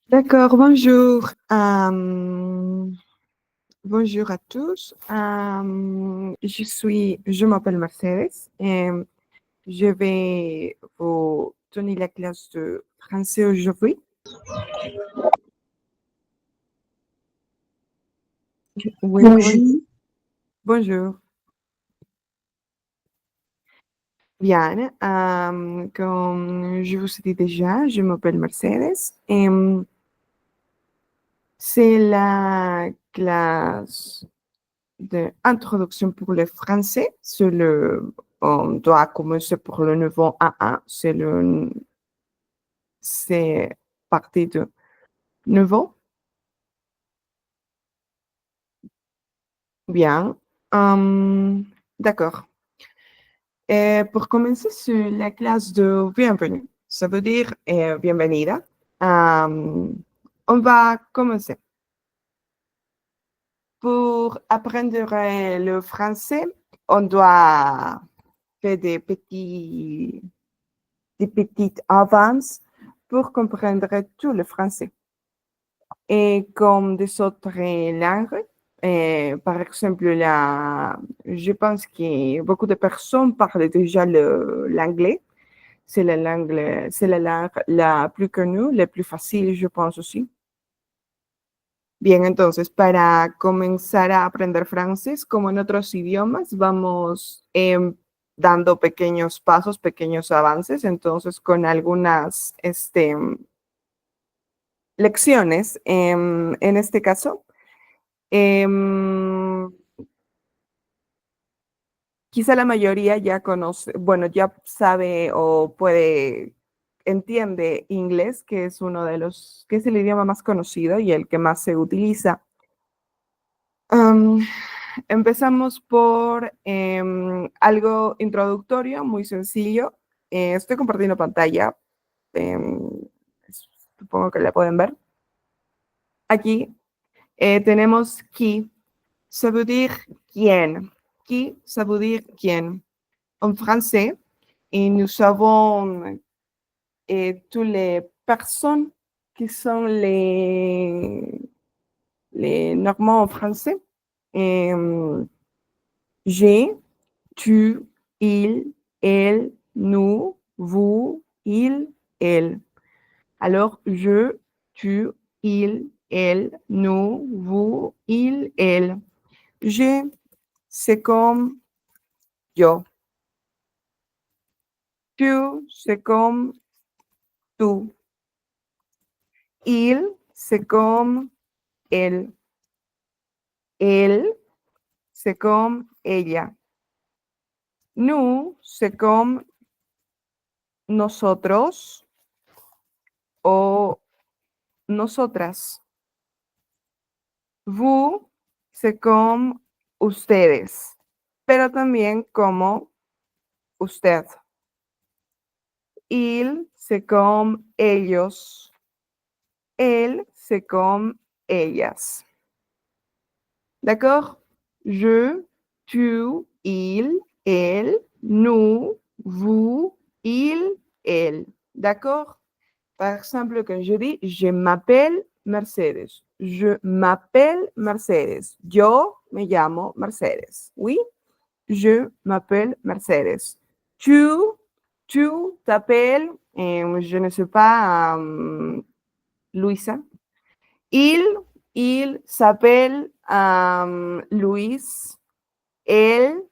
D'accord, bonjour. Bonjour à tous. Je m'appelle Mercedes et je vais vous donner la classe de français aujourd'hui. Oui, Bonjour. bonjour. Bien, comme je vous ai dit déjà, je m'appelle Mercedes et c'est la classe d'introduction pour le français. On doit commencer pour le niveau A1. C'est partie de niveau. Bien. D'accord. Et pour commencer, c'est la classe de bienvenue. Ça veut dire bienvenida. On va commencer. Pour apprendre le français, on doit faire des petites avances pour comprendre tout le français. Et comme des autres langues, par exemple, je pense que beaucoup de personnes parlent déjà l'anglais. C'est la langue la plus connue, la plus facile, je pense aussi. Bien, entonces, para comenzar a aprender francés, como en otros idiomas, vamos dando pequeños pasos, pequeños avances, entonces con algunas lecciones, en este caso, em, quizá la mayoría ya conoce, bueno, ya sabe o entiende inglés, que es el idioma más conocido y el que más se utiliza. Empezamos por algo introductorio, muy sencillo. Estoy compartiendo pantalla. em, Supongo que la pueden ver. Aquí tenemos qui. Ça veut dire quién. Qui, ça veut dire quién. En français, et nous avons toutes les personnes qui sont les normands en français. J'ai, tu, il, elle, nous, vous, il, elle. Alors, je, tu, il, elle, nous, vous, il, elle. Je, c'est comme yo. Tu, c'est comme tú. Il, c'est comme elle. Elle, c'est comme ella. Nous, c'est comme nosotros o nosotras. Vous, c'est comme ustedes, pero también como usted. Il, c'est comme ellos. Elle, c'est comme ellas. D'accord? Je, tu, il, elle, nous, vous, il, elle. D'accord? Par exemple, quand je dis je m'appelle Mercedes. Je m'appelle Mercedes. Yo me llamo Mercedes. Oui? Je m'appelle Mercedes. Tu t'appelles, je ne sais pas, Luisa. Il, il s'appelle Luis. Elle,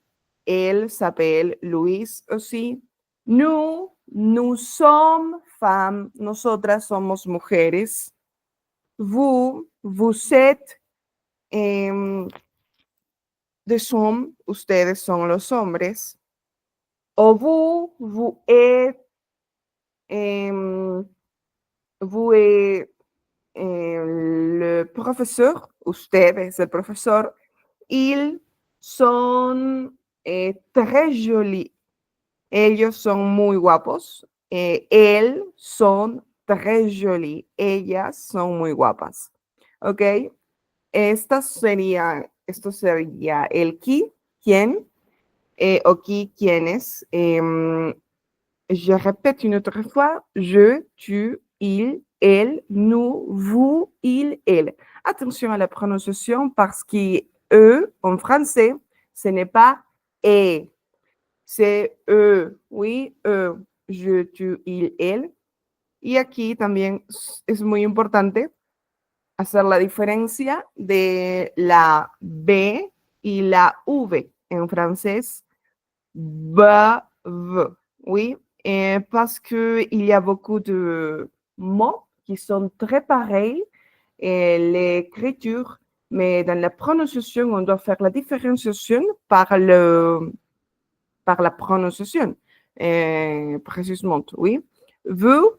elle s'appelle Luis aussi. Nous sommes femmes. Nosotras somos mujeres. Vous êtes des hommes. Ustedes son los hombres. O vous êtes, vous êtes le profesor. Usted es el profesor. Ils son très jolis. Ellos son muy guapos. Elles son très jolies. Ellas son muy guapas. ¿Ok? Esto sería el qui, quién, o qui, quiénes. Je répète une autre fois. Je, tu, il, elle, nous, vous, il, elle. Attention à la prononciation parce que E en français, ce n'est pas E, c'est E, oui, E, je, tu, il, elle. Y aquí también es muy importante hacer la diferencia de la B y la V. En français, B, V, oui, parce qu'il y a beaucoup de mots qui sont très pareils, l'écriture, mais dans la prononciation, on doit faire la différenciation par la prononciation, précisément, oui. Vous,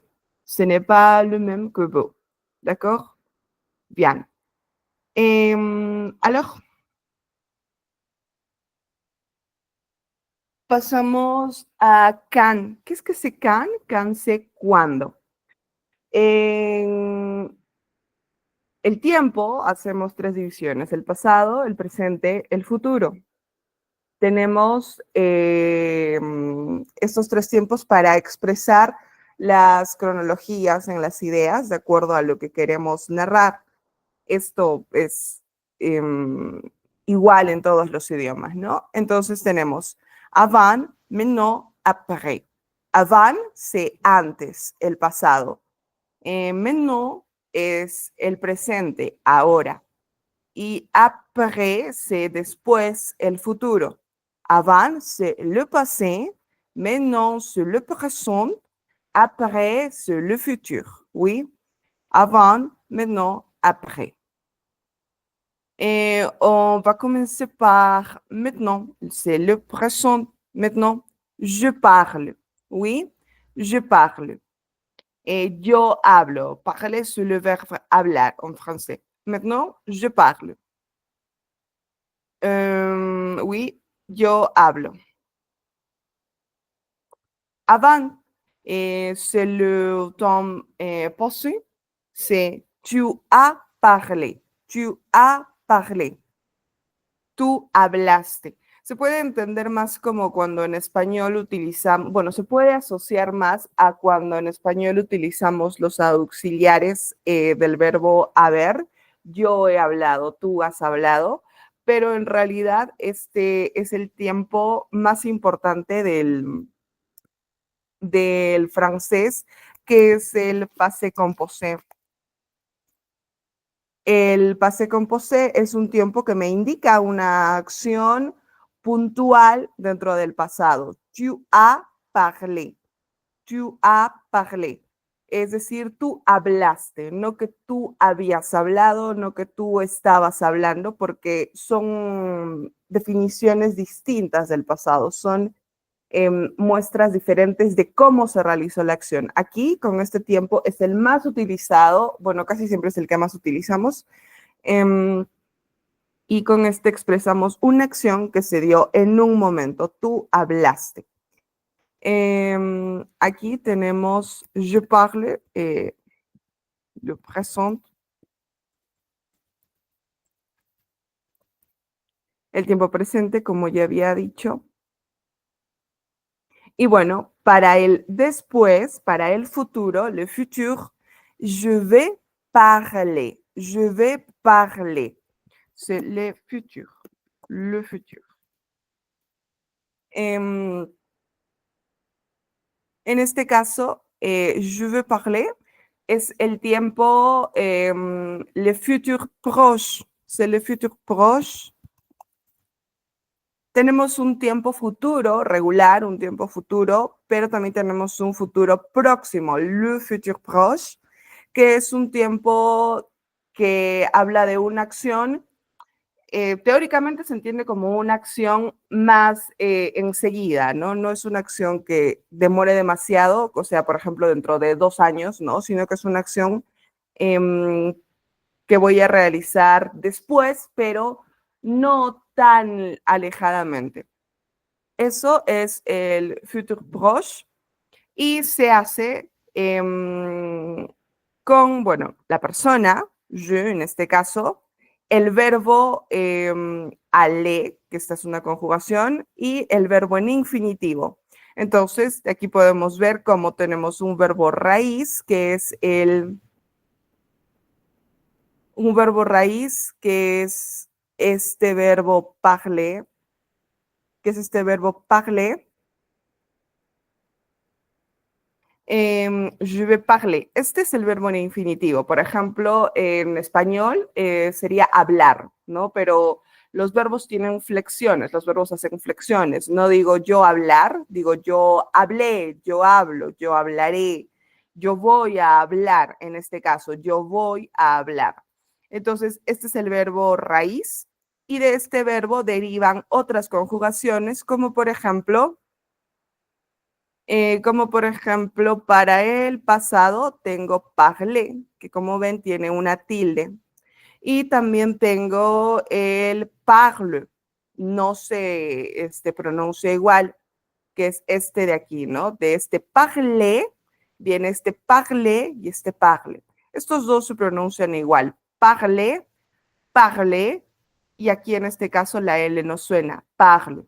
ce n'est pas le même que vous, d'accord? Bien. Alors, pasamos a can. ¿Qué es que se can? Can se cuándo. En el tiempo hacemos tres divisiones, el pasado, el presente, el futuro. Tenemos estos tres tiempos para expresar las cronologías en las ideas de acuerdo a lo que queremos narrar. Esto es igual en todos los idiomas, ¿no? Entonces tenemos avant, maintenant, après. Avant, c'est antes, el pasado. Maintenant es el presente, ahora. Y après, c'est después, el futuro. Avant, c'est le passé. Maintenant, c'est le présent. Après, c'est le futur. Oui. Avant, maintenant, après. Et on va commencer par maintenant. C'est le présent. Maintenant, je parle. Oui, je parle. Et yo hablo. Parler, c'est le verbe hablar en français. Maintenant, je parle. Oui, yo hablo. Avant, c'est le temps passé. C'est tu as parlé. Tu as parlé. Tú hablaste. Se puede entender más como cuando en español utilizamos, bueno, se puede asociar más a cuando en español utilizamos los auxiliares del verbo haber. Yo he hablado, tú has hablado, pero en realidad este es el tiempo más importante del francés, que es el passé composé. El passé composé es un tiempo que me indica una acción puntual dentro del pasado. Tu as parlé. Tu as parlé. Es decir, tú hablaste, no que tú habías hablado, no que tú estabas hablando, porque son definiciones distintas del pasado, son muestras diferentes de cómo se realizó la acción. Aquí, con este tiempo, es el más utilizado, bueno, casi siempre es el que más utilizamos, y con este expresamos una acción que se dio en un momento. Tú hablaste. Aquí tenemos je parle, le présent, el tiempo presente, como ya había dicho. Y bueno, para el después, para el futuro, le futur, je vais parler. Je vais parler. C'est le futur. Le futur. En este caso, je veux parler es el tiempo, le futur proche. C'est le futur proche. Tenemos un tiempo futuro regular, un tiempo futuro, pero también tenemos un futuro próximo, le futur proche, que es un tiempo que habla de una acción. Teóricamente se entiende como una acción más enseguida, ¿no? No es una acción que demore demasiado, o sea, por ejemplo, dentro de 2 años, ¿no? Sino que es una acción que voy a realizar después, pero no tan alejadamente. Eso es el futur proche y se hace con, bueno, la persona, je en este caso, el verbo aller, que esta es una conjugación, y el verbo en infinitivo. Entonces, aquí podemos ver cómo tenemos un verbo raíz, que es el un verbo raíz que es este verbo parler, que es este verbo parler. Je vais parler. Este es el verbo en infinitivo. Por ejemplo, en español sería hablar, ¿no? Pero los verbos tienen flexiones, los verbos hacen flexiones. No digo yo hablar, digo yo hablé, yo hablo, yo hablaré, yo voy a hablar, en este caso, yo voy a hablar. Entonces, este es el verbo raíz y de este verbo derivan otras conjugaciones, como por ejemplo, para el pasado tengo parler, que como ven tiene una tilde. Y también tengo el parle, no se pronuncia igual, que es este de aquí, ¿no? De este parler viene este parler y este parle. Estos dos se pronuncian igual, parler, parler, y aquí en este caso la L no suena, parle.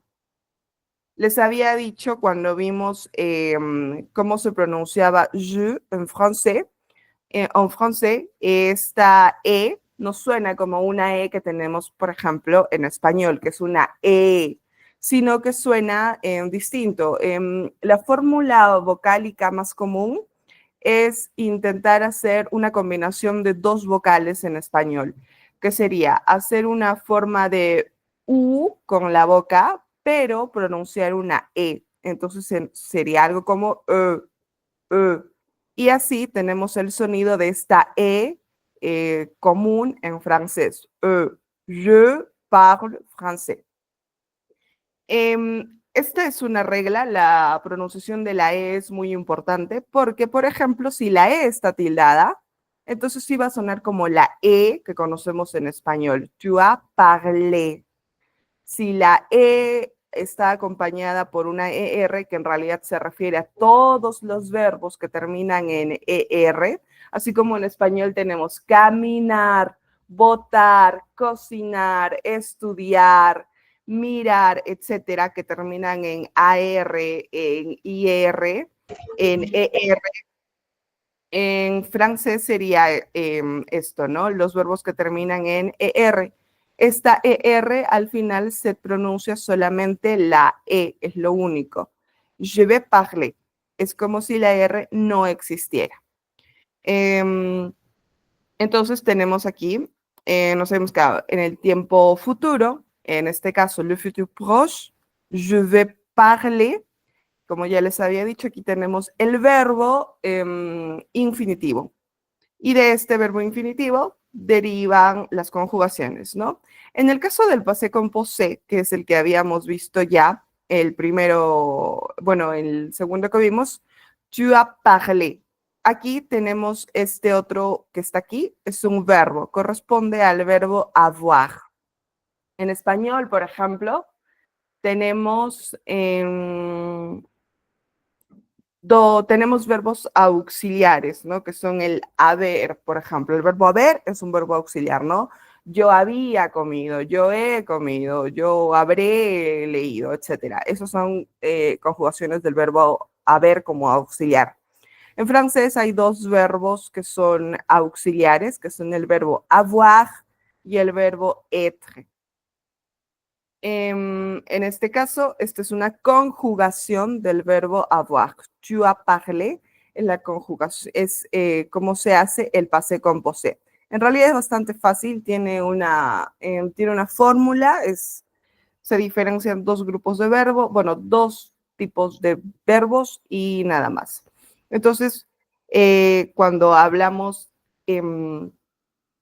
Les había dicho cuando vimos cómo se pronunciaba je en francés. En francés, esta E no suena como una E que tenemos, por ejemplo, en español, que es una E, sino que suena distinto. La fórmula vocálica más común es intentar hacer una combinación de dos vocales en español, que sería hacer una forma de U con la boca, pero pronunciar una E. Entonces sería algo como E. Y así tenemos el sonido de esta E común en francés. Je parle français. Esta es una regla, la pronunciación de la E es muy importante porque, por ejemplo, si la E está tildada, entonces sí va a sonar como la E que conocemos en español. Tu as parlé. Si la E está acompañada por una ER, que en realidad se refiere a todos los verbos que terminan en ER, así como en español tenemos caminar, votar, cocinar, estudiar, mirar, etcétera, que terminan en AR, en IR, en ER. En francés sería esto, ¿no? Los verbos que terminan en ER. Esta ER al final se pronuncia solamente la E, es lo único. Je vais parler. Es como si la R no existiera. Entonces tenemos aquí, nos hemos quedado en el tiempo futuro, en este caso, le futur proche, je vais parler. Como ya les había dicho, aquí tenemos el verbo infinitivo. Y de este verbo infinitivo derivan las conjugaciones, ¿no? En el caso del passé composé, que es el que habíamos visto ya, el primero, bueno, el segundo que vimos, tu as parlé. Aquí tenemos este otro que está aquí, es un verbo, corresponde al verbo avoir. En español, por ejemplo, tenemos tenemos verbos auxiliares, ¿no? Que son el haber, por ejemplo. El verbo haber es un verbo auxiliar, ¿no? Yo había comido, yo he comido, yo habré leído, etcétera. Esas son conjugaciones del verbo haber como auxiliar. En francés hay dos verbos que son auxiliares, que son el verbo avoir y el verbo être. En este caso, esta es una conjugación del verbo avoir. Tu as parlé, en la conjugación, es cómo se hace el passé composé. En realidad es bastante fácil, tiene una fórmula, se diferencian dos grupos de verbo, bueno, dos tipos de verbos y nada más. Entonces, cuando hablamos,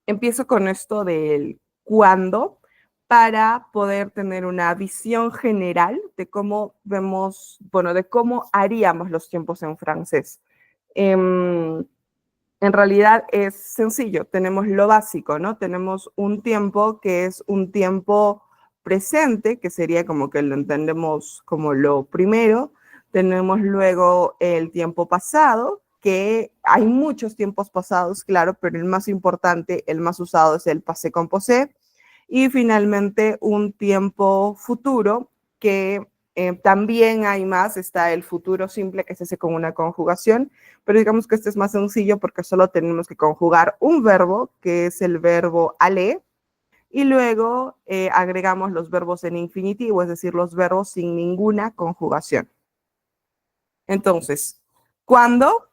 empiezo con esto del cuándo, para poder tener una visión general de cómo vemos, bueno, de cómo haríamos los tiempos en francés. En realidad es sencillo, tenemos lo básico, ¿no? Tenemos un tiempo que es un tiempo presente, que sería como que lo entendemos como lo primero. Tenemos luego el tiempo pasado, que hay muchos tiempos pasados, claro, pero el más importante, el más usado es el passé composé. Y finalmente un tiempo futuro que También hay más, está el futuro simple que se hace con una conjugación, pero digamos que este es más sencillo porque solo tenemos que conjugar un verbo, que es el verbo aller, y luego agregamos los verbos en infinitivo, es decir, los verbos sin ninguna conjugación. Entonces, ¿cuándo?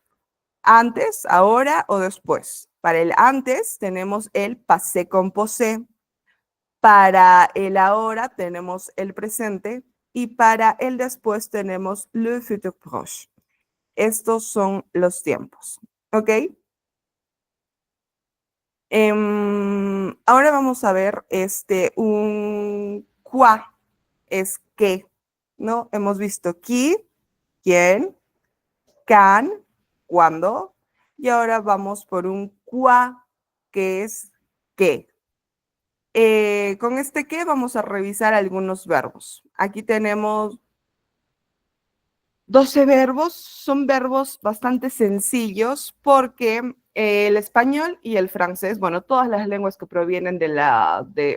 Antes, ahora o después. Para el antes tenemos el passé composé. Para el ahora tenemos el presente y para el después tenemos le futur proche. Estos son los tiempos, ¿ok? Ahora vamos a ver un quoi es qué, ¿no? Hemos visto qui, quién, can, cuándo, y ahora vamos por un quoi, que es qué. Con este qué vamos a revisar algunos verbos. Aquí tenemos 12 verbos, son verbos bastante sencillos porque el español y el francés, bueno, todas las lenguas que provienen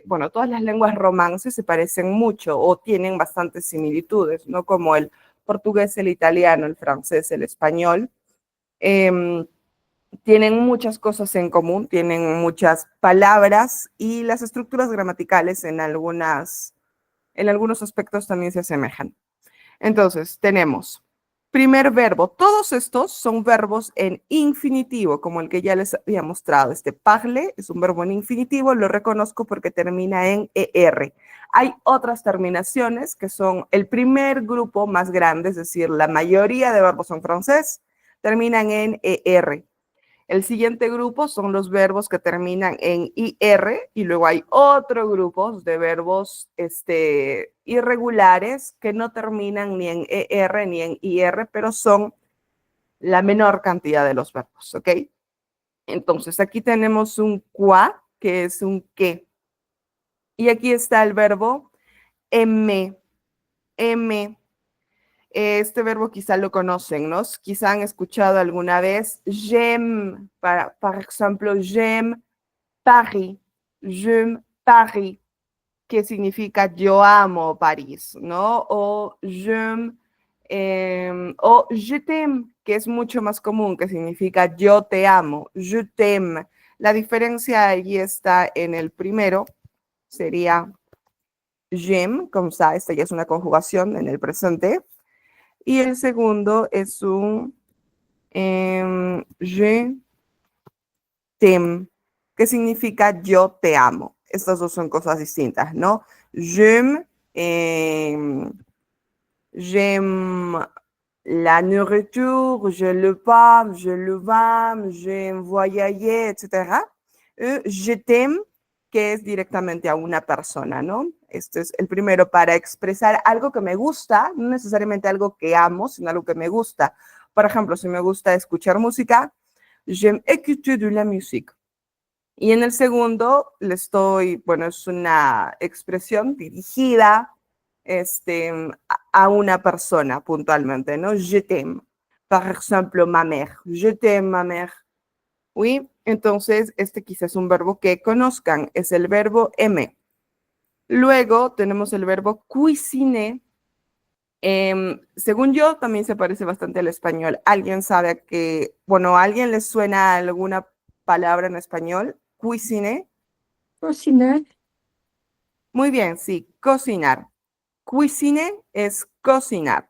bueno, todas las lenguas romances se parecen mucho o tienen bastantes similitudes, ¿no? Como el portugués, el italiano, el francés, el español. Tienen muchas cosas en común, tienen muchas palabras y las estructuras gramaticales en algunos aspectos también se asemejan. Entonces, tenemos primer verbo. Todos estos son verbos en infinitivo, como el que ya les había mostrado. Parle es un verbo en infinitivo, lo reconozco porque termina en ER. Hay otras terminaciones que son el primer grupo más grande, es decir, la mayoría de verbos en francés terminan en ER. El siguiente grupo son los verbos que terminan en IR y luego hay otro grupo de verbos irregulares que no terminan ni en ER ni en IR, pero son la menor cantidad de los verbos, ¿ok? Entonces, aquí tenemos un qua, que es un que. Y aquí está el verbo m. M. Este verbo quizá lo conocen, ¿no? Quizá han escuchado alguna vez j'aime, por ejemplo, j'aime Paris, j'aime Paris, que significa yo amo París, ¿no? O o je t'aime, que es mucho más común, que significa yo te amo, je t'aime. La diferencia allí está en el primero, sería j'aime, como está, esta ya es una conjugación en el presente, y el segundo es un je t'aime, que significa yo te amo. Estas dos son cosas distintas, ¿no? J'aime la nourriture, je le pas, je le vam, j'aime voyager, etc. Je t'aime, que es directamente a una persona, ¿no? Este es el primero para expresar algo que me gusta, no necesariamente algo que amo, sino algo que me gusta. Por ejemplo, si me gusta escuchar música, j'aime écouter de la musique. Y en el segundo, bueno, es una expresión dirigida a una persona puntualmente, ¿no? Je t'aime. Por ejemplo, ma mère. Je t'aime, ma mère. Oui, entonces este quizás es un verbo que conozcan, es el verbo aimer. Luego tenemos el verbo cuisiner. Según yo, también se parece bastante al español. ¿Alguien sabe bueno, a alguien le suena alguna palabra en español? Cuisiner. Cocinar. Muy bien, sí, cocinar. Cuisine es cocinar.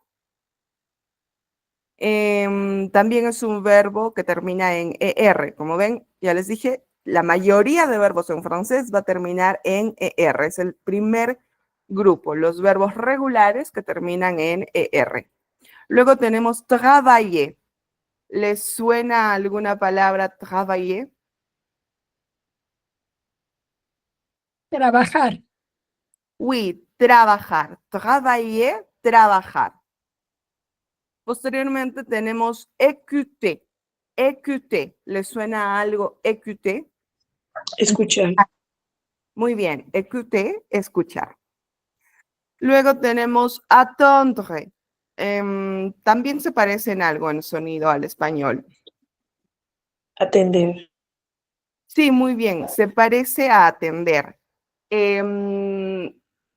También es un verbo que termina en ER. Como ven, ya les dije, la mayoría de verbos en francés va a terminar en ER. Es el primer grupo, los verbos regulares que terminan en ER. Luego tenemos travailler. ¿Les suena alguna palabra travailler? Trabajar. Oui, trabajar. Travailler, trabajar. Posteriormente tenemos EQT. EQT. ¿Les suena algo EQT? Escuchar. Muy bien, EQT, escuchar. Luego tenemos attendre. También se parece en algo en sonido al español. Atender. Sí, muy bien, se parece a atender.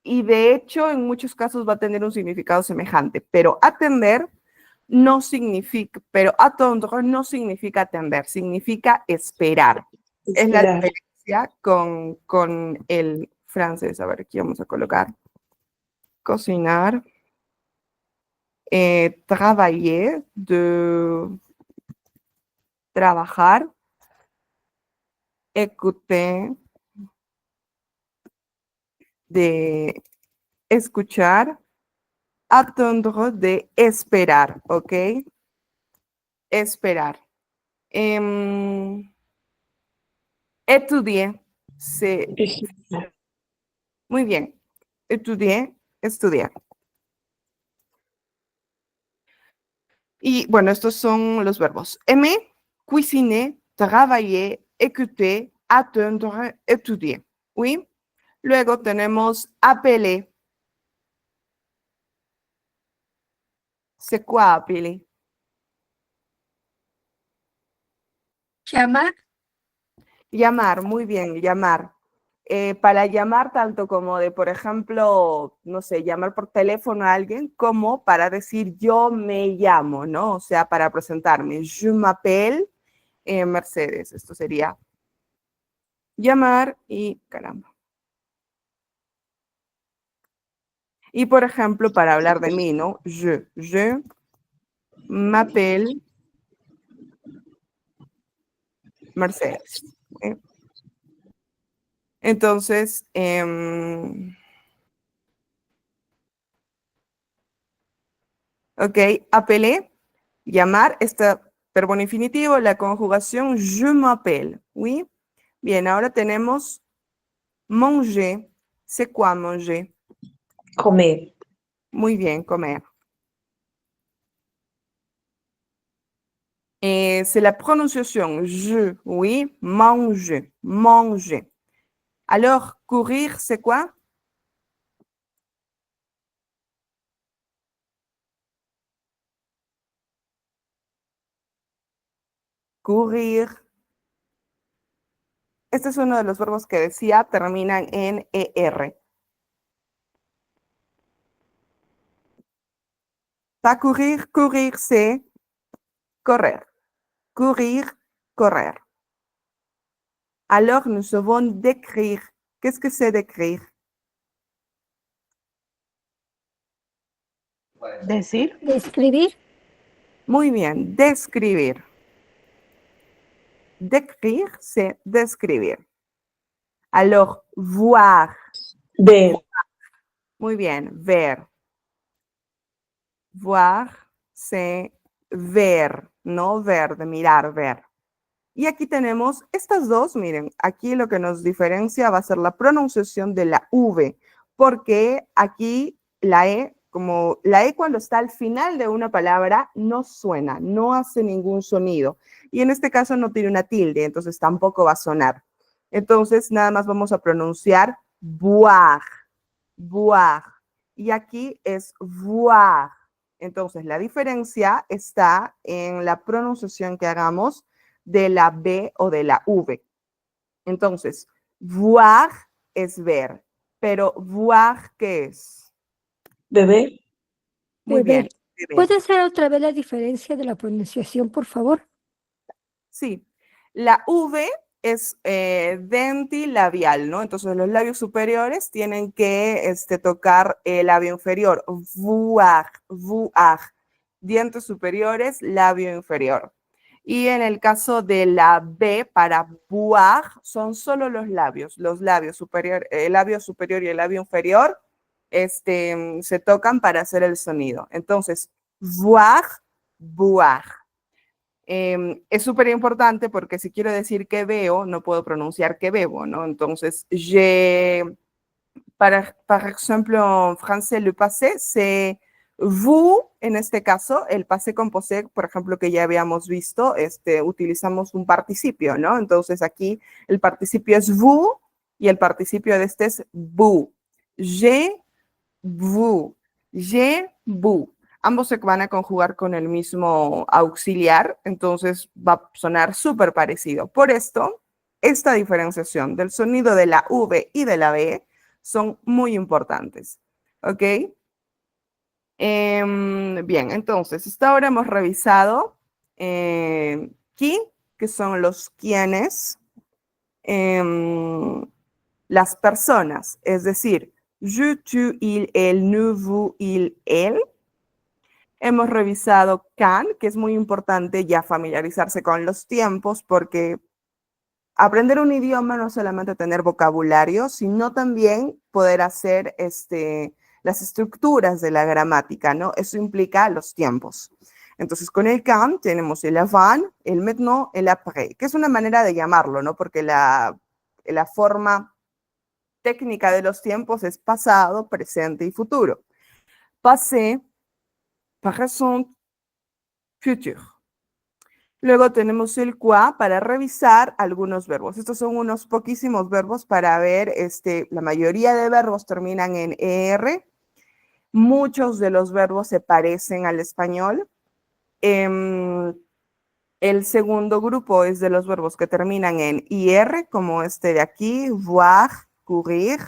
y de hecho en muchos casos va a tener un significado semejante, pero atender no significa, pero attendre no significa atender, significa esperar. Es la Esperar. diferencia con el francés. A ver, aquí vamos a colocar cocinar, travailler, de trabajar, écouter, de escuchar, attendre, de esperar, ¿ok? Esperar. Estudier, Estudiar. muy bien. Estudier, estudiar. Y bueno, estos son los verbos. Aimer, cuisiner, travailler, écouter, attendre, étudier. ¿Oui? Luego tenemos appeler. C'est quoi appeler? Llamar. Llamar, muy bien, llamar. Para llamar tanto como de, por ejemplo, no sé, llamar por teléfono a alguien, como para decir yo me llamo, ¿no? O sea, para presentarme. Je m'appelle Mercedes. Esto sería llamar y caramba. Y por ejemplo, para hablar de mí, ¿no? Je m'appelle Mercedes. ¿Eh? Entonces, ok, appeler, llamar, este verbo en infinitivo, la conjugación je m'appelle, ¿oui? Bien, ahora tenemos manger. C'est quoi manger? Comer. Muy bien, comer. C'est la prononciation je, oui, manger, manger. Alors, courir, c'est quoi? Courir. Este es uno de los verbos que decía terminan en ER. Pas courir, courir, c'est correr. Courir, correr. Alors, nous devons décrire. Qu'est-ce que c'est décrire? Decir. Describir. Muy bien, describir. Décrire, c'est describir. Alors, voir. Ver. Muy bien, ver. Voir, c'est ver, no ver, de mirar, ver. Y aquí tenemos estas dos, miren, aquí lo que nos diferencia va a ser la pronunciación de la V, porque aquí la E, como la E cuando está al final de una palabra, no suena, no hace ningún sonido. Y en este caso no tiene una tilde, entonces tampoco va a sonar. Entonces, nada más vamos a pronunciar boire, boire. Y aquí es voir. Entonces, la diferencia está en la pronunciación que hagamos de la B o de la V. Entonces, voir es ver, pero voir, ¿qué es? Beber. Muy bien. Beber. Beber. ¿Puede hacer otra vez la diferencia de la pronunciación, por favor? Sí, la V es dentilabial, ¿no? Entonces los labios superiores tienen que tocar el labio inferior. Voir, voir. Dientes superiores, labio inferior. Y en el caso de la B, para boire, son solo los labios superior, el labio superior y el labio inferior se tocan para hacer el sonido. Entonces, voir, boire. Es súper importante porque si quiero decir que veo, no puedo pronunciar que bebo, ¿no? Entonces, par exemple, en français, le passé, c'est vous, en este caso, el passé composé, por ejemplo, que ya habíamos visto, utilizamos un participio, ¿no? Entonces, aquí el participio es vous y el participio de este es vous. Je, vous. Je, vous. Ambos se van a conjugar con el mismo auxiliar, entonces va a sonar súper parecido. Por esto, esta diferenciación del sonido de la V y de la B son muy importantes. ¿Ok? Bien, entonces, hasta ahora hemos revisado qui, que son los quienes, las personas, es decir, je, tu, il, elle, nous, vous, il, elle. Hemos revisado can, que es muy importante ya familiarizarse con los tiempos, porque aprender un idioma no es solamente tener vocabulario, sino también poder hacer las estructuras de la gramática, ¿no? Eso implica los tiempos. Entonces, con el can tenemos el avant, el maintenant, el après, que es una manera de llamarlo, ¿no? Porque la forma técnica de los tiempos es pasado, presente y futuro. Passé, présent, futur. Luego tenemos el qua para revisar algunos verbos. Estos son unos poquísimos verbos para ver, la mayoría de verbos terminan en ER. Muchos de los verbos se parecen al español. El segundo grupo es de los verbos que terminan en IR, como este de aquí, voir, courir,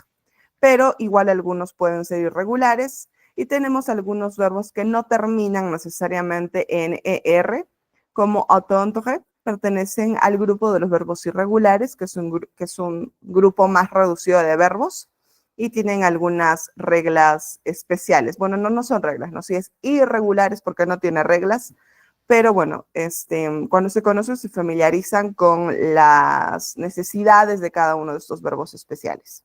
pero igual algunos pueden ser irregulares. Y tenemos algunos verbos que no terminan necesariamente en ER, como attendre, pertenecen al grupo de los verbos irregulares, que es un grupo más reducido de verbos y tienen algunas reglas especiales. Bueno, no son reglas, ¿no? Si es irregulares porque no tiene reglas, pero bueno, cuando se conocen se familiarizan con las necesidades de cada uno de estos verbos especiales.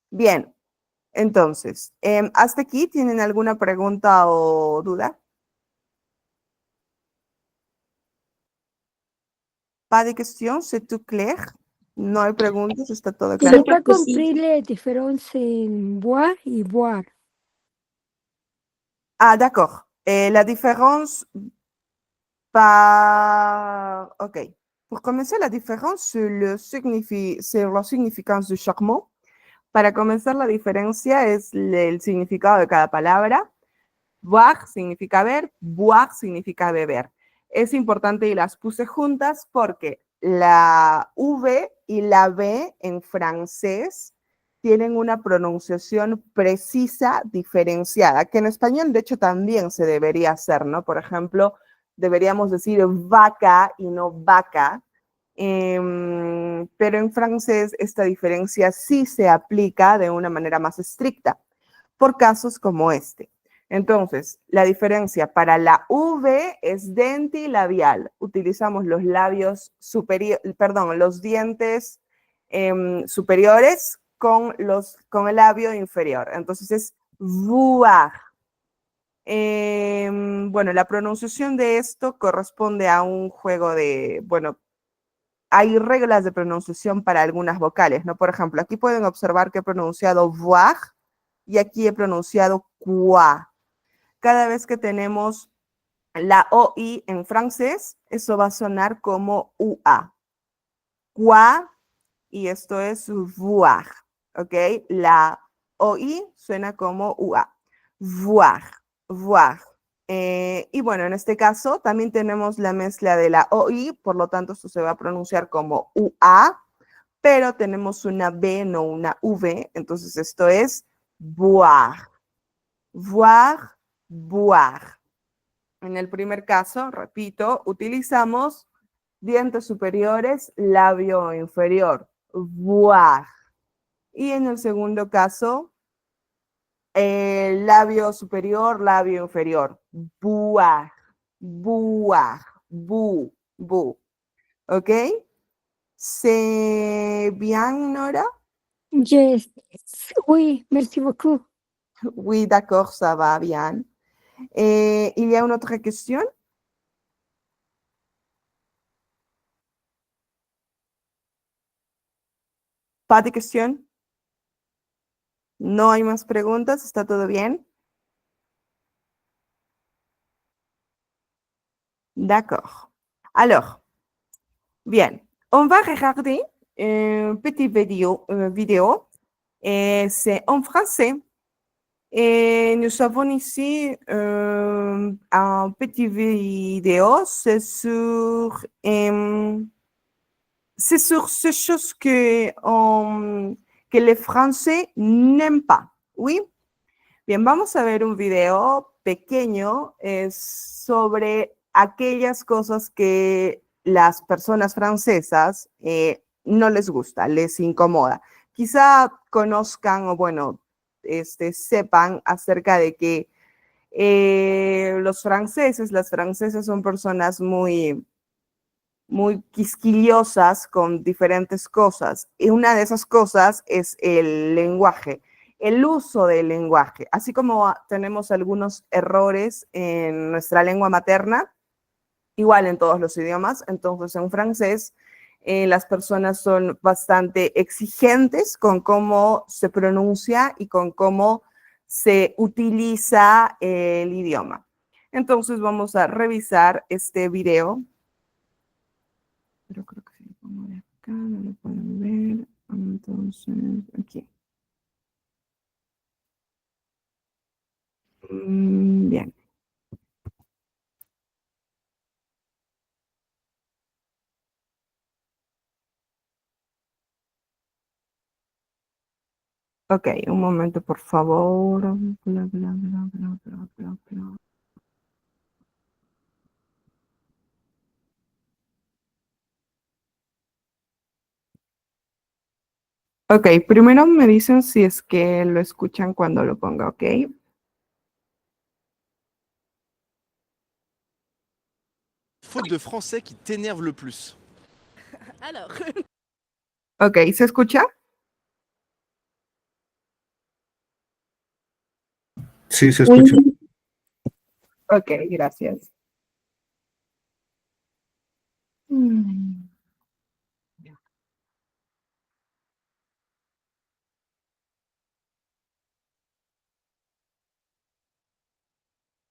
Bien, entonces, ¿hasta aquí tienen alguna pregunta o duda? Pas de questions, c'est tout clair. No hay preguntas, está todo Je claro. n'ai pas que sí. compris la différence en boire y boire. Ah, d'accord. La différence par... OK. Pour commencer, la différence, c'est la significance de chaque mot. Para comenzar, la diferencia es el significado de cada palabra. Boire significa ver, boire significa beber. Es importante y las puse juntas porque la V y la B en francés tienen una pronunciación precisa, diferenciada, que en español de hecho también se debería hacer, ¿no? Por ejemplo, deberíamos decir vaca y no vaca, pero en francés esta diferencia sí se aplica de una manera más estricta, por casos como este. Entonces, la diferencia para la V es dentilabial. Utilizamos los labios superiores, perdón, los dientes superiores con el labio inferior. Entonces es voir. Bueno, la pronunciación de esto corresponde a un juego de, bueno, hay reglas de pronunciación para algunas vocales, ¿no? Por ejemplo, aquí pueden observar que he pronunciado voir y aquí he pronunciado quoi. Cada vez que tenemos la OI en francés, eso va a sonar como UA. Quoi, y esto es voir, ¿ok? La OI suena como UA. Voir, voir. Y bueno, en este caso también tenemos la mezcla de la OI, por lo tanto esto se va a pronunciar como UA, pero tenemos una B, no una V, entonces esto es boire. Voir, boire. En el primer caso, repito, utilizamos dientes superiores, labio inferior, voir. Y en el segundo caso, labio superior, labio inferior, boire, boire, bu, bu. ¿Ok? ¿C'est bien, Nora? Yes. Oui, merci beaucoup. Oui, d'accord, ça va bien. Il y a une autre question? Pas de question? No hay más preguntas, ¿está todo bien? D'accord. Alors, bien, on va regarder une petite vidéo et c'est en français. Et nous avons ici un petit vidéo, c'est sur ces choses que que les Français n'aiment pas. Oui. Bien, vamos a ver un video pequeño sobre aquellas cosas que las personas francesas no les gusta, les incomoda. Quizá conozcan o bueno, sepan acerca de que las francesas son personas muy quisquillosas con diferentes cosas. Y una de esas cosas es el lenguaje, el uso del lenguaje. Así como tenemos algunos errores en nuestra lengua materna, igual en todos los idiomas, entonces en francés las personas son bastante exigentes con cómo se pronuncia y con cómo se utiliza el idioma. Entonces vamos a revisar este video. Pero creo que si lo pongo de acá no lo pueden ver. Entonces, aquí. Bien. Ok, un momento, por favor. Bla, bla, bla, bla, bla, bla, bla. Ok, primero me dicen si es que lo escuchan cuando lo ponga, ok. Faute de français qui t'énerve le plus. Alors, Ok, ¿se escucha? Sí, se escucha. Ok, gracias. Mm.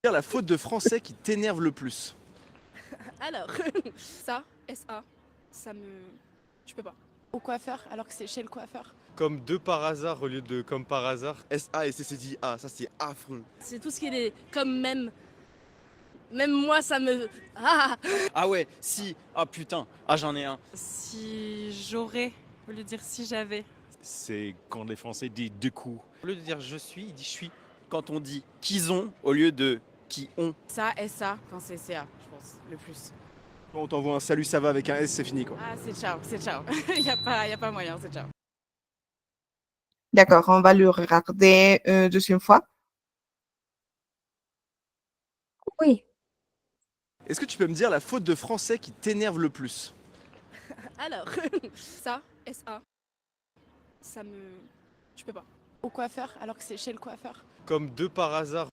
Dire la faute de français qui t'énerve le plus. alors, ça, SA, ça me... Je peux pas. Au coiffeur, alors que c'est chez le coiffeur. Comme deux par hasard au lieu de comme par hasard. S-A et C-C-D-A, ça c'est affreux. C'est tout ce qui est comme même. Même moi, ça me... Ah. Ah ouais, si, ah putain, ah j'en ai un. Si j'aurais, au lieu de dire si j'avais. C'est quand les Français disent deux coups. Au lieu de dire je suis, il dit je suis. Quand on dit qu'ils ont au lieu de qui ont. Ça, SA, quand c'est CA, je pense, le plus. Quand on t'envoie un salut, ça va avec un S, c'est fini quoi. Ah, c'est ciao, c'est ciao. y a pas moyen, c'est ciao. D'accord, on va le regarder une deuxième fois. Oui, Est-ce que tu peux me dire la faute de français qui t'énerve le plus? Alors, ça, SA, ça me... Je peux pas. Au coiffeur, alors que c'est chez le coiffeur. Comme deux par hasard.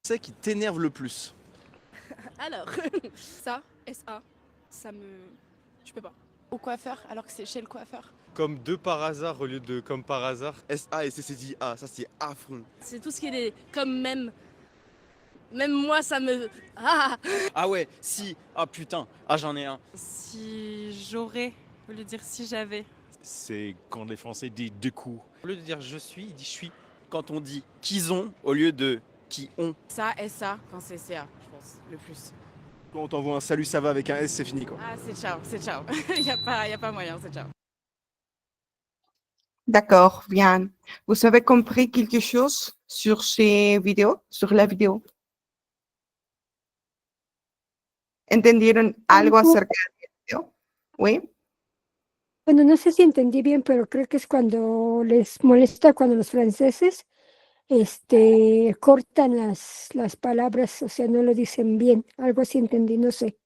Français qui t'énerve le plus. Alors, ça, SA, ça me... Je peux pas. Au coiffeur, alors que c'est chez le coiffeur. Comme deux par hasard au lieu de comme par hasard. S-A et C-C-D-A, ça c'est affreux. C'est tout ce qui est comme même. Même moi, ça me... Ah. Ah ouais, si, ah putain, ah j'en ai un. Si j'aurais, au lieu de dire si j'avais. C'est quand les Français disent deux coups. Au lieu de dire je suis, il dit je suis. Quand on dit qu'ils ont au lieu de qui ont. Ça, SA, quand c'est CA, je pense, le plus. Quand on t'envoie un salut, ça va avec un S, c'est fini quoi. Ah, c'est ciao, c'est ciao. y a pas moyen, c'est ciao. D'accord, bien. Vous avez compris quelque chose sur ces vidéos, sur la vidéo? ¿Entendieron algo acerca del video? ¿Oui? bueno, no sé si entendí bien, pero creo que es cuando les molesta cuando los franceses cortan las palabras, o sea, no lo dicen bien. Algo así entendí, no sé.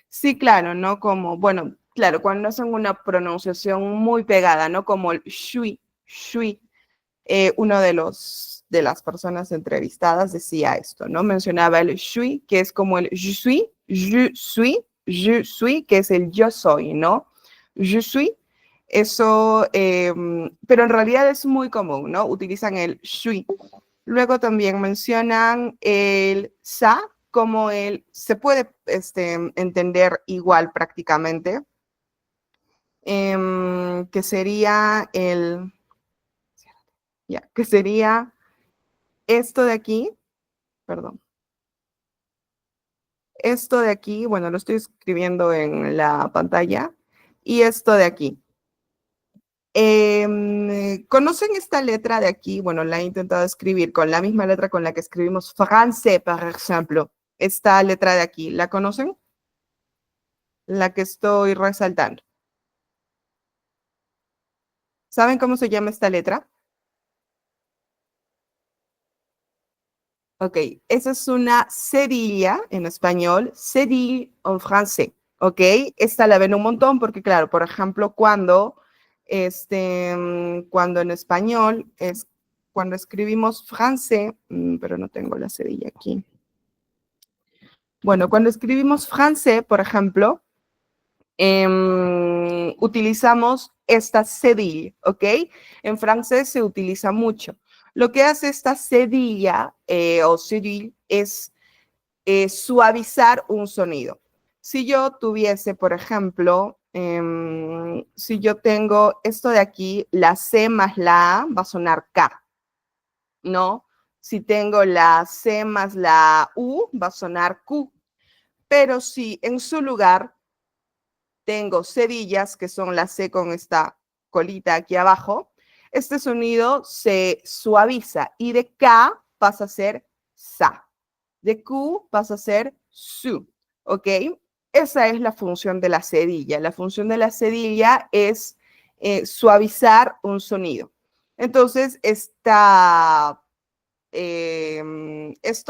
Sí, claro, ¿no? Como, bueno, claro, cuando hacen una pronunciación muy pegada, ¿no? Como el shui, shui. Uno de las personas entrevistadas decía esto, ¿no? Mencionaba el shui, que es como el je suis, que es el yo soy, ¿no? Je suis, eso, pero en realidad es muy común, ¿no? Utilizan el shui. Luego también mencionan el sa, como se puede entender igual prácticamente, que sería que sería esto de aquí, perdón. Esto de aquí, bueno, lo estoy escribiendo en la pantalla, y esto de aquí. ¿Conocen esta letra de aquí? Bueno, la he intentado escribir con la misma letra con la que escribimos français, por ejemplo. Esta letra de aquí, ¿la conocen? La que estoy resaltando. ¿Saben cómo se llama esta letra? Ok, esa es una cedilla en español, cedille en francés, ok. Esta la ven un montón porque, claro, por ejemplo, cuando en español es cuando escribimos francés, pero no tengo la cedilla aquí. Bueno, cuando escribimos francés, por ejemplo, utilizamos esta cedilla, ¿ok? En francés se utiliza mucho. Lo que hace esta cedilla o cedille es suavizar un sonido. Si yo tuviese, por ejemplo, si yo tengo esto de aquí, la C más la A va a sonar K, ¿no? Si tengo la C más la U va a sonar Q. Pero si en su lugar tengo cedillas, que son la C con esta colita aquí abajo, este sonido se suaviza y de K pasa a ser Sa. De Q pasa a ser Su. ¿Ok? Esa es la función de la cedilla. La función de la cedilla es suavizar un sonido. Entonces, esto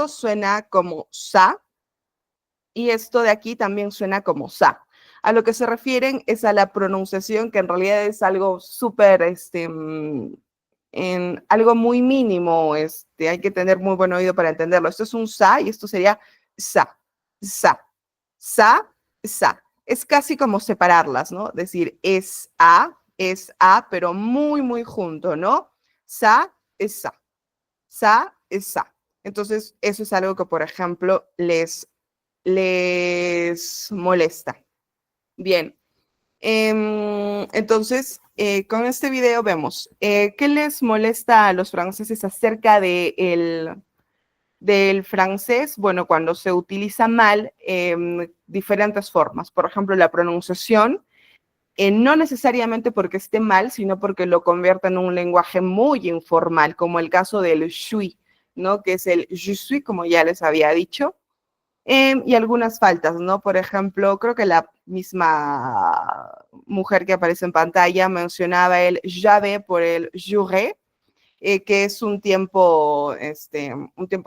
suena como Sa y esto de aquí también suena como Sa. A lo que se refieren es a la pronunciación, que en realidad es algo súper, algo muy mínimo. Hay que tener muy buen oído para entenderlo. Esto es un Sa y esto sería Sa, Sa, Sa, Sa. Es casi como separarlas, ¿no? Decir es A, pero muy, muy junto, ¿no? Sa, es Sa. Sa, es Sa. Entonces, eso es algo que, por ejemplo, les molesta. Bien, entonces, con este video vemos qué les molesta a los franceses acerca del francés. Bueno, cuando se utiliza mal, diferentes formas. Por ejemplo, la pronunciación, no necesariamente porque esté mal, sino porque lo convierte en un lenguaje muy informal, como el caso del suis, ¿no? Que es el je suis, como ya les había dicho. Y algunas faltas, ¿no? Por ejemplo, creo que la misma mujer que aparece en pantalla mencionaba el j'avais por el j'aurais, que es un tiempo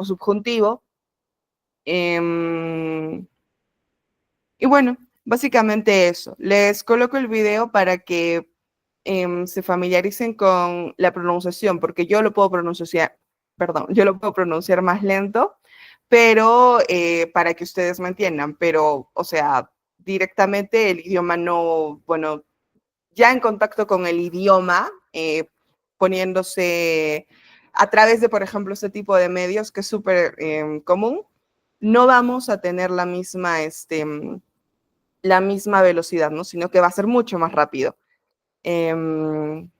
subjuntivo. Y bueno, básicamente eso. Les coloco el video para que se familiaricen con la pronunciación, porque yo lo puedo pronunciar, yo lo puedo pronunciar más lento, pero para que ustedes me entiendan, pero, o sea, directamente el idioma no, bueno, ya en contacto con el idioma, poniéndose a través de, por ejemplo, este tipo de medios que es súper común, no vamos a tener la misma velocidad, ¿no? Sino que va a ser mucho más rápido. Bien,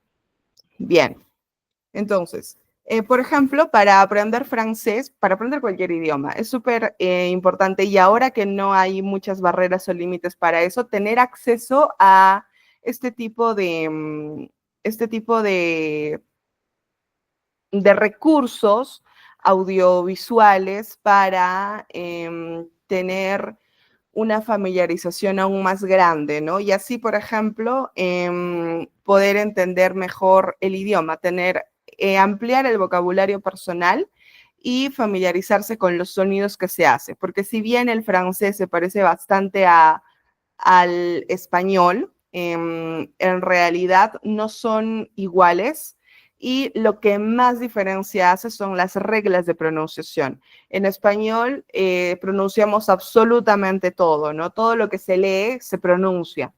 entonces, por ejemplo, para aprender francés, para aprender cualquier idioma, es súper importante, y ahora que no hay muchas barreras o límites para eso, tener acceso a este tipo de recursos audiovisuales para tener una familiarización aún más grande, ¿no? Y así, por ejemplo, poder entender mejor el idioma, ampliar el vocabulario personal y familiarizarse con los sonidos que se hace. Porque si bien el francés se parece bastante al español, en realidad no son iguales. Y lo que más diferencia hace son las reglas de pronunciación. En español pronunciamos absolutamente todo, ¿no? Todo lo que se lee se pronuncia.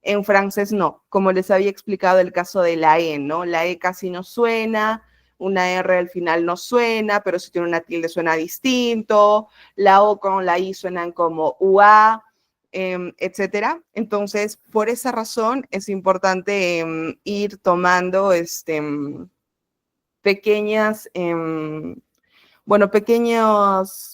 En francés no, como les había explicado el caso de la E, ¿no? La E casi no suena, una R al final no suena, pero si tiene una tilde suena distinto, la O con la I suenan como UA, etcétera. Entonces, por esa razón es importante bueno, pequeñas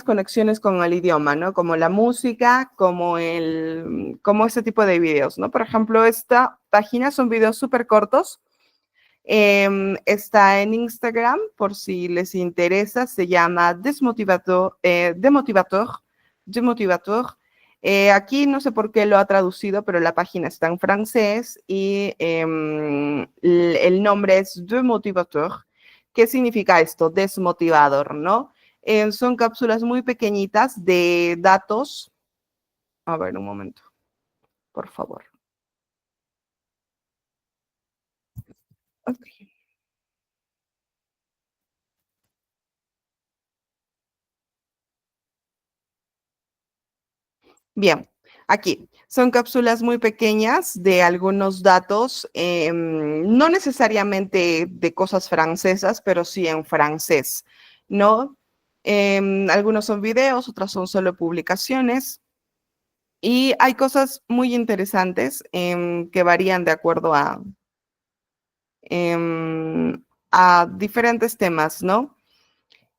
conexiones con el idioma, ¿no? Como la música, como este tipo de videos, ¿no? Por ejemplo, esta página son videos súper cortos. Está en Instagram, por si les interesa, se llama Demotivator. Aquí no sé por qué lo ha traducido, pero la página está en francés y el nombre es Demotivator. ¿Qué significa esto? Desmotivador, ¿no? Son cápsulas muy pequeñitas de datos. A ver, un momento, por favor. Ok. Bien, aquí son cápsulas muy pequeñas de algunos datos, no necesariamente de cosas francesas, pero sí en francés, ¿no? Algunos son videos, otros son solo publicaciones. Y hay cosas muy interesantes que varían de acuerdo a diferentes temas, ¿no?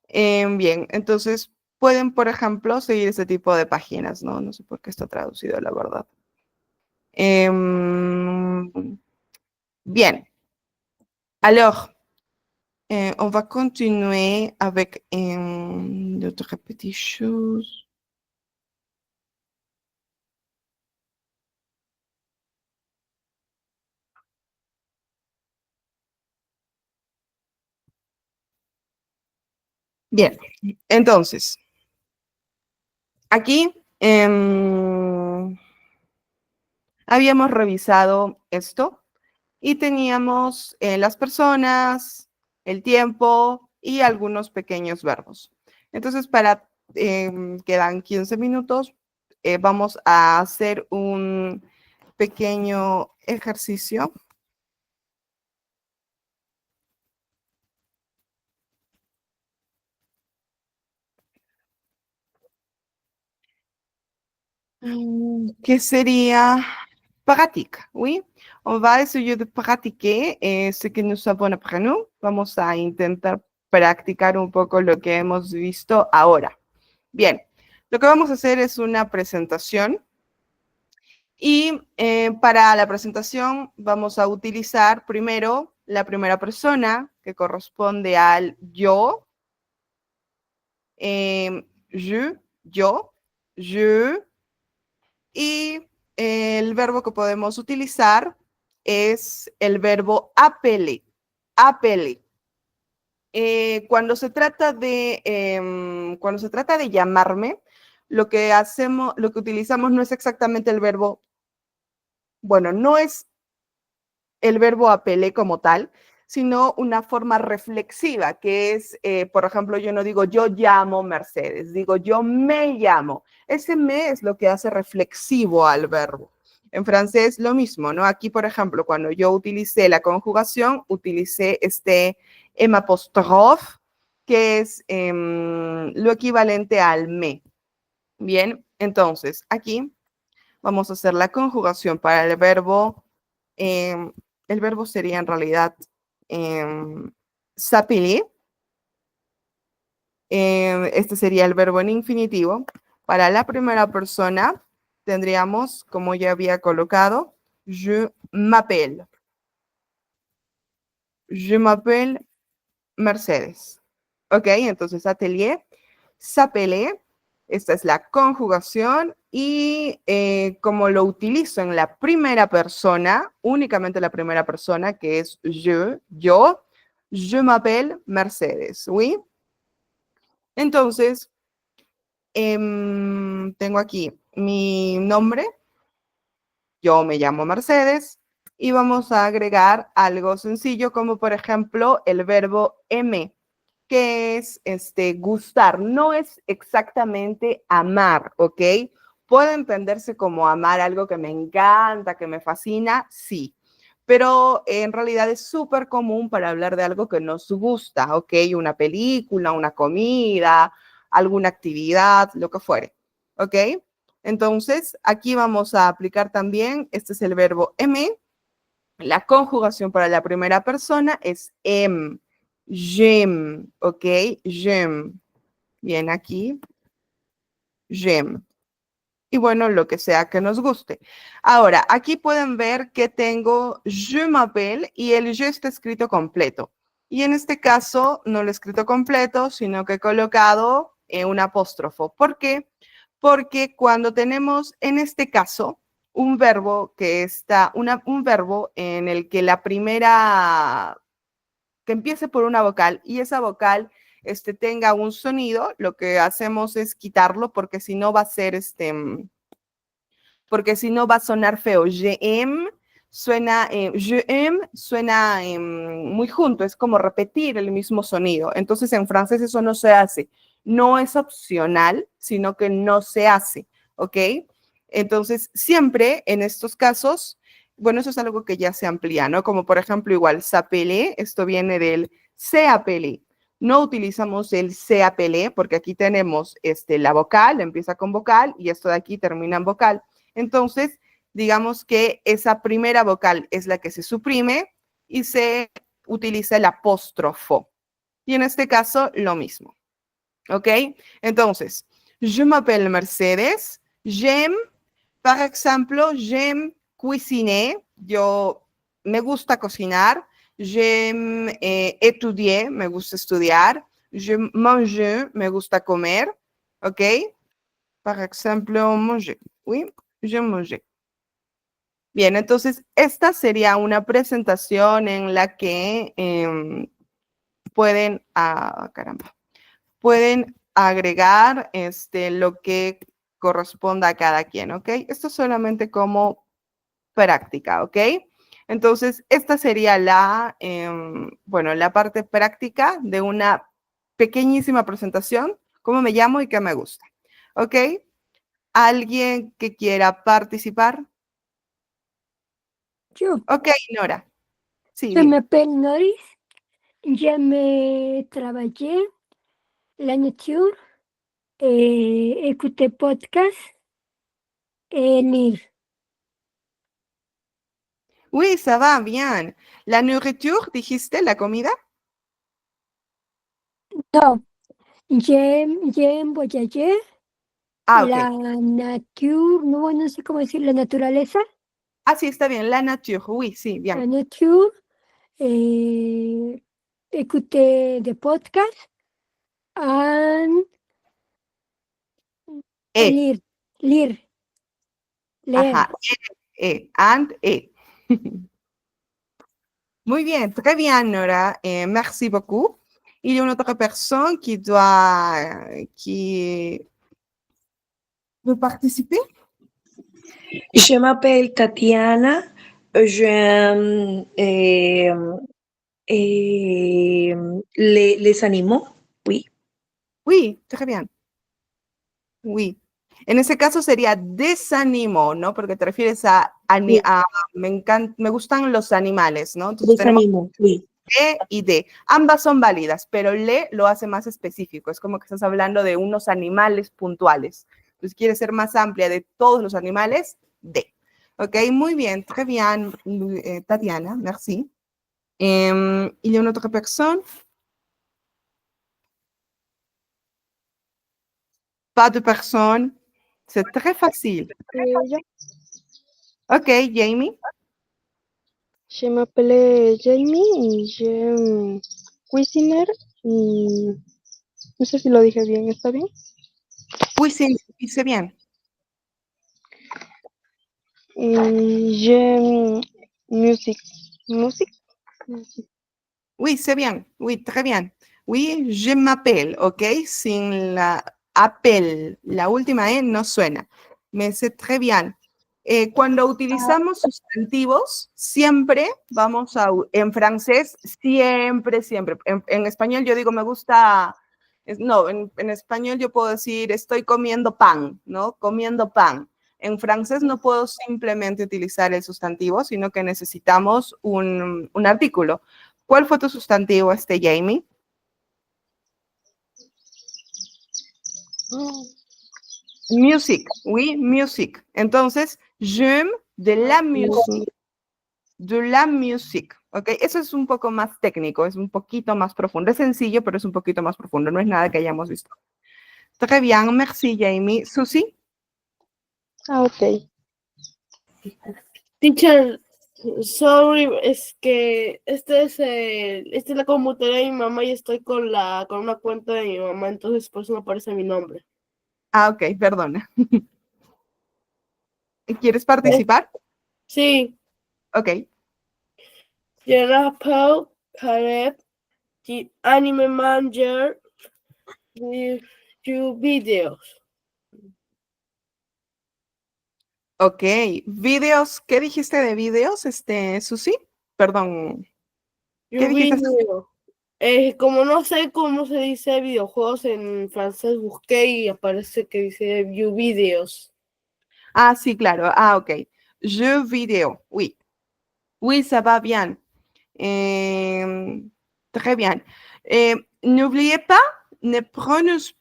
Bien, entonces pueden, por ejemplo, seguir este tipo de páginas, ¿no? No sé por qué está traducido, la verdad. Bien. Alors, on va continuer avec d'autres petites choses. Bien, entonces, aquí habíamos revisado esto y teníamos las personas, el tiempo y algunos pequeños verbos. Entonces, quedan 15 minutos, vamos a hacer un pequeño ejercicio. Que sería pratique, oui. On va essayer de pratiquer ce que nous avons appris. Vamos a intentar practicar un poco lo que hemos visto ahora. Bien, lo que vamos a hacer es una presentación y para la presentación vamos a utilizar primero la primera persona que corresponde al yo, yo, je, y el verbo que podemos utilizar es el verbo appeler. Appeler. Cuando se trata de llamarme, lo que utilizamos no es exactamente el verbo, bueno, no es el verbo appeler como tal, sino una forma reflexiva, que es, por ejemplo, yo no digo yo llamo Mercedes, digo yo me llamo. Ese me es lo que hace reflexivo al verbo. En francés lo mismo, ¿no? Aquí, por ejemplo, cuando yo utilicé la conjugación, utilicé este M apóstrofe, que es lo equivalente al me. Bien, entonces aquí vamos a hacer la conjugación para el verbo. El verbo sería en realidad s'appeler. Este sería el verbo en infinitivo. Para la primera persona tendríamos, como ya había colocado, je m'appelle. Je m'appelle Mercedes. Ok, entonces atelier, s'appeler. Esta es la conjugación y como lo utilizo en la primera persona, únicamente la primera persona, que es yo, je m'appelle Mercedes, ¿oui? Entonces, tengo aquí mi nombre, yo me llamo Mercedes, y vamos a agregar algo sencillo como por ejemplo el verbo aimer, que es gustar, no es exactamente amar, ¿ok? Puede entenderse como amar algo que me encanta, que me fascina, sí, pero en realidad es súper común para hablar de algo que nos gusta, ¿ok? Una película, una comida, alguna actividad, lo que fuere, ¿ok? Entonces, aquí vamos a aplicar también, este es el verbo aimer, la conjugación para la primera persona es aime. j'aime, ¿ok? J'aime. Bien, aquí, j'aime. Y bueno, lo que sea que nos guste. Ahora, aquí pueden ver que tengo je m'appelle y el je está escrito completo. Y en este caso no lo he escrito completo, sino que he colocado un apóstrofo. ¿Por qué? Porque cuando tenemos en este caso un verbo que está, un verbo en el que la primera, que empiece por una vocal y esa vocal tenga un sonido, lo que hacemos es quitarlo porque si no va a ser porque si no va a sonar feo. Je aime suena muy junto, es como repetir el mismo sonido. Entonces en francés eso no se hace. No es opcional, sino que no se hace, ¿ok? Entonces siempre en estos casos, bueno, eso es algo que ya se amplía, ¿no? Como por ejemplo igual, s'appeler, esto viene del se appeler. No utilizamos el se appeler porque aquí tenemos la vocal, empieza con vocal y esto de aquí termina en vocal. Entonces, digamos que esa primera vocal es la que se suprime y se utiliza el apóstrofo. Y en este caso, lo mismo. ¿Ok? Entonces, je m'appelle Mercedes. J'aime, par ejemplo, j'aime cuisiner. Yo me gusta cocinar. J'aime étudier, me gusta estudiar. Je mange, me gusta comer. ¿Ok? Par ejemplo, manger. Oui, je mange. Bien, entonces esta sería una presentación en la que pueden, caramba, pueden agregar lo que corresponda a cada quien, ¿ok? Esto es solamente como práctica, ¿ok? Entonces, esta sería bueno, la parte práctica de una pequeñísima presentación, cómo me llamo y qué me gusta, ¿ok? ¿Alguien que quiera participar? Yo, Ok, Nora. Sí, je dime. m'appelle Norris, j'aime travailler la nature, écouter podcast et lire. Oui, ça va, bien. La nourriture, dijiste, la comida. No, j'aime voyager, Ah, ok. la nature, no sé cómo decir, la naturaleza, Ah, sí, está bien. La nature, oui, sí, la bien. nature, écouter des podcasts, and E, lire, lire, leer. ajá, and E. Muy bien, très bien, Nora. Merci beaucoup. Il y a une autre personne qui veut participer? Je m'appelle Tatiana. J'aime les animaux. Oui. Oui, très bien. Oui. En ese caso sería desanimo, ¿no? Porque te refieres Sí. me gustan los animales, ¿no? Entonces Les tenemos animaux. Oui. E y D. Ambas son válidas, pero le lo hace más específico. Es como que estás hablando de unos animales puntuales. Entonces, quieres ser más amplia de todos los animales, D. Ok, muy bien, très bien, Tatiana, merci. Il y a une autre personne? Pas de personne. C'est très facile. Ok, Jamie. Je m'appelle Jamie y j'aime cuisiner y no sé si lo dije bien, ¿está bien? Oui, sí, dice bien. Y j'aime music. Music? Oui, c'est bien. Oui, très bien. Oui, je m'appelle, ¿ok? Sin la appel, la última E no suena. Me sé très bien. Cuando utilizamos sustantivos, siempre vamos en francés, siempre, siempre. En español yo digo, me gusta, no, en español yo puedo decir, estoy comiendo pan, ¿no? Comiendo pan. En francés no puedo simplemente utilizar el sustantivo, sino que necesitamos un artículo. ¿Cuál fue tu sustantivo, Jamie? Music, oui, music. Entonces, j'aime de la musique. de la musique. ¿Ok? Eso es un poco más técnico, es un poquito más profundo. Es sencillo, pero es un poquito más profundo. No es nada que hayamos visto. Très bien, merci Jamie. Susi. Ah, ok. Teacher, sorry, es que esta es la computadora de mi mamá y estoy con una cuenta de mi mamá, entonces por eso no aparece mi nombre. Ah, ok, perdona. ¿Quieres participar? Sí, Ok. je rappelle Caleb, the anime manager, with your videos. Ok. Videos. ¿Qué dijiste de videos, Susi? Perdón. ¿Qué Your dijiste? video. Como no sé cómo se dice videojuegos en francés, busqué y aparece que dice view videos. Ah, sí, claro. Ah, ok. Jeux vidéo. Oui. Oui, ça va bien. Très bien. N'oubliez pas, ne prononce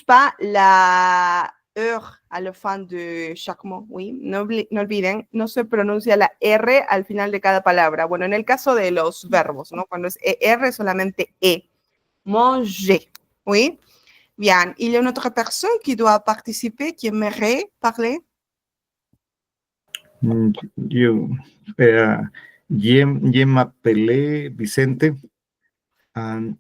pas la heure à la fin de chaque mot. Oui, no olviden, no se pronuncia la R al final de cada palabra. Bueno, en el caso de los verbos, ¿no? Cuando es ER, solamente E. Manger. Oui. Bien. Il y a une autre personne qui doit participer, qui aimerait parler. Yo, je m'appelé Vicente, and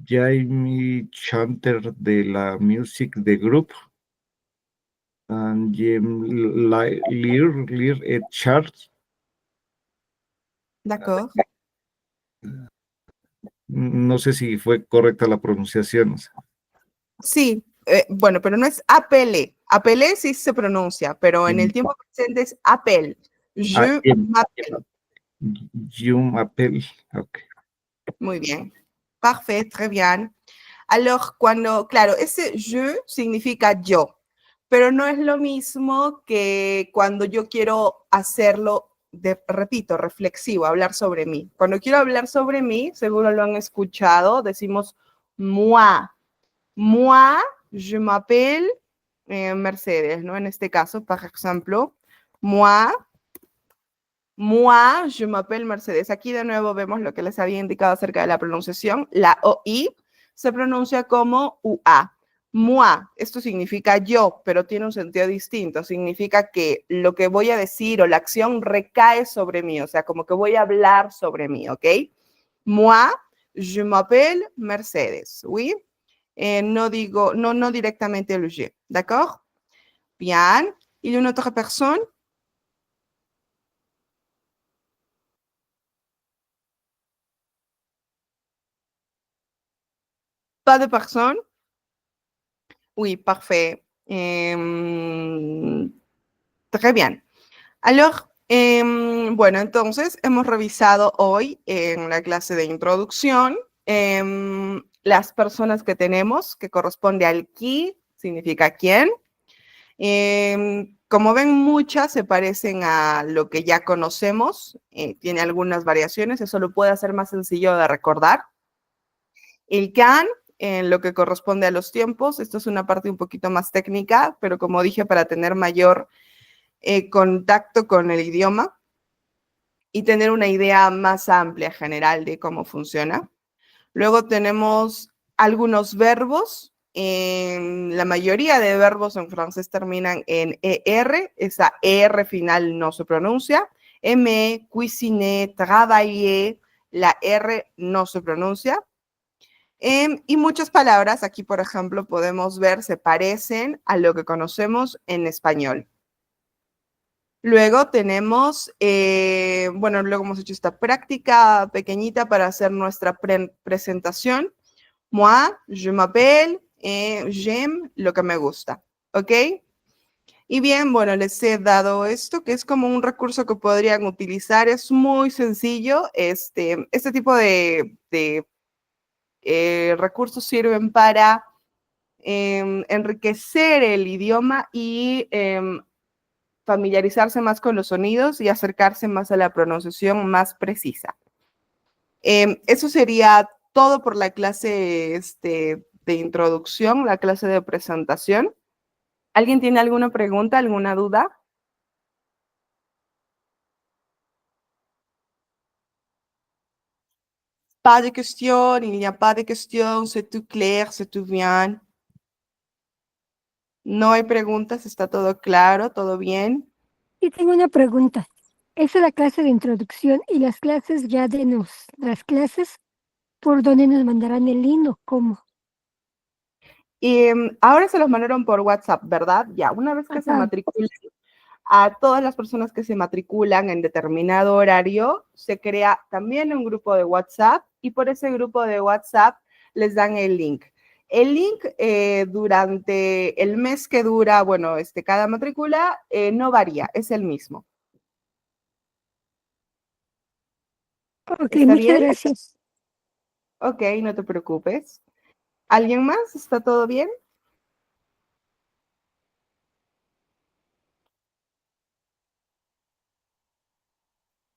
Jamie chanter de la music de group, and lire et chart. D'accord. No sé si fue correcta la pronunciación. Sí, bueno, pero no es apelé. Apelé sí se pronuncia, pero en el tiempo presente es appel. Je m'appelle. Je m'appelle. Ok. Muy bien. Parfait, très bien. Alors, cuando, claro, ese je significa yo, pero no es lo mismo que cuando yo quiero hacerlo, repito, reflexivo, hablar sobre mí. Cuando quiero hablar sobre mí, seguro lo han escuchado, decimos moi. Moi, je m'appelle Mercedes, ¿no? En este caso, por ejemplo, moi, je m'appelle Mercedes. Aquí de nuevo vemos lo que les había indicado acerca de la pronunciación. La OI se pronuncia como UA. Moi, esto significa yo, pero tiene un sentido distinto. Significa que lo que voy a decir o la acción recae sobre mí, o sea, como que voy a hablar sobre mí, ¿ok? Moi, je m'appelle Mercedes, ¿oui? No digo, no directamente le je, d'accord? Bien. Il y a une autre personne? Pas de personne? Oui, parfait. Très bien. Alors, bueno, entonces hemos revisado hoy en la clase de introducción las personas que tenemos, que corresponde al qui, significa quién. Como ven, muchas se parecen a lo que ya conocemos, tiene algunas variaciones, eso lo puede hacer más sencillo de recordar. El can, en lo que corresponde a los tiempos, esto es una parte un poquito más técnica, pero como dije, para tener mayor contacto con el idioma y tener una idea más amplia general de cómo funciona. Luego tenemos algunos verbos. La mayoría de verbos en francés terminan en ER. Esa ER final no se pronuncia. Aimer, cuisiner, travailler. La R no se pronuncia. Y muchas palabras, aquí por ejemplo podemos ver, se parecen a lo que conocemos en español. Luego tenemos, bueno, luego hemos hecho esta práctica pequeñita para hacer nuestra presentación. Moi, je m'appelle, j'aime, lo que me gusta, ¿ok? Y bien, bueno, les he dado esto, que es como un recurso que podrían utilizar. Es muy sencillo. Este tipo de recursos sirven para enriquecer el idioma y familiarizarse más con los sonidos y acercarse más a la pronunciación más precisa. Eso sería todo por la clase de introducción, la clase de presentación. ¿Alguien tiene alguna pregunta, alguna duda? Pas de question, il n'y a pas de question, c'est tout clair, c'est tout bien. No hay preguntas, está todo claro, todo bien. Y tengo una pregunta. Esa es la clase de introducción y las clases ya de las clases, ¿por dónde nos mandarán el link o cómo? Y ahora se los mandaron por WhatsApp, ¿verdad? Ya, una vez que se Ajá. matriculen, a todas las personas que se matriculan en determinado horario, se crea también un grupo de WhatsApp y por ese grupo de WhatsApp les dan el link. El link durante el mes que dura, bueno, cada matrícula no varía, es el mismo. Ok, ¿Está muchas bien? gracias. Ok, no te preocupes. ¿Alguien más? ¿Está todo bien?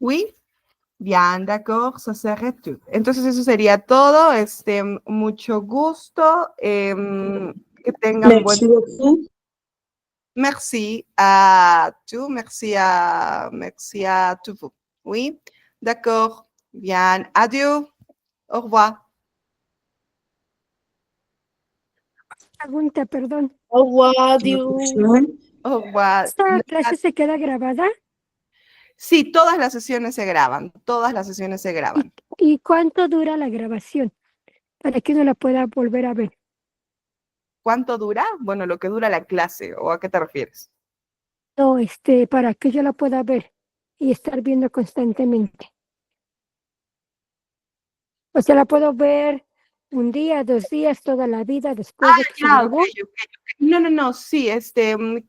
Oui? Bien, d'accord, ça serait tout. Entonces eso sería todo. Mucho gusto. Que tengan buen... Merci beaucoup. Merci à tous. Merci à tous vous. Oui? D'accord. Bien. Adieu. Au revoir. Pregunta, perdón. Adiós. Au revoir. ¿Esta clase se queda grabada? Sí, todas las sesiones se graban. Todas las sesiones se graban. ¿Y cuánto dura la grabación? Para que uno la pueda volver a ver. ¿Cuánto dura? Bueno, lo que dura la clase. ¿O a qué te refieres? No, para que yo la pueda ver y estar viendo constantemente. O sea, la puedo ver un día, 2 días, toda la vida después de que se Ah, ok, grabó. ok. No, sí,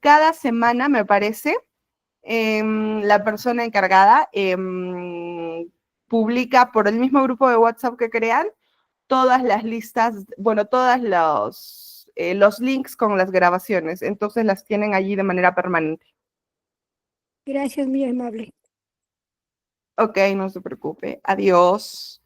cada semana me parece, la persona encargada publica por el mismo grupo de WhatsApp que crean todas las listas, bueno, todos los links con las grabaciones, entonces las tienen allí de manera permanente. Gracias, muy amable. Ok, no se preocupe. Adiós.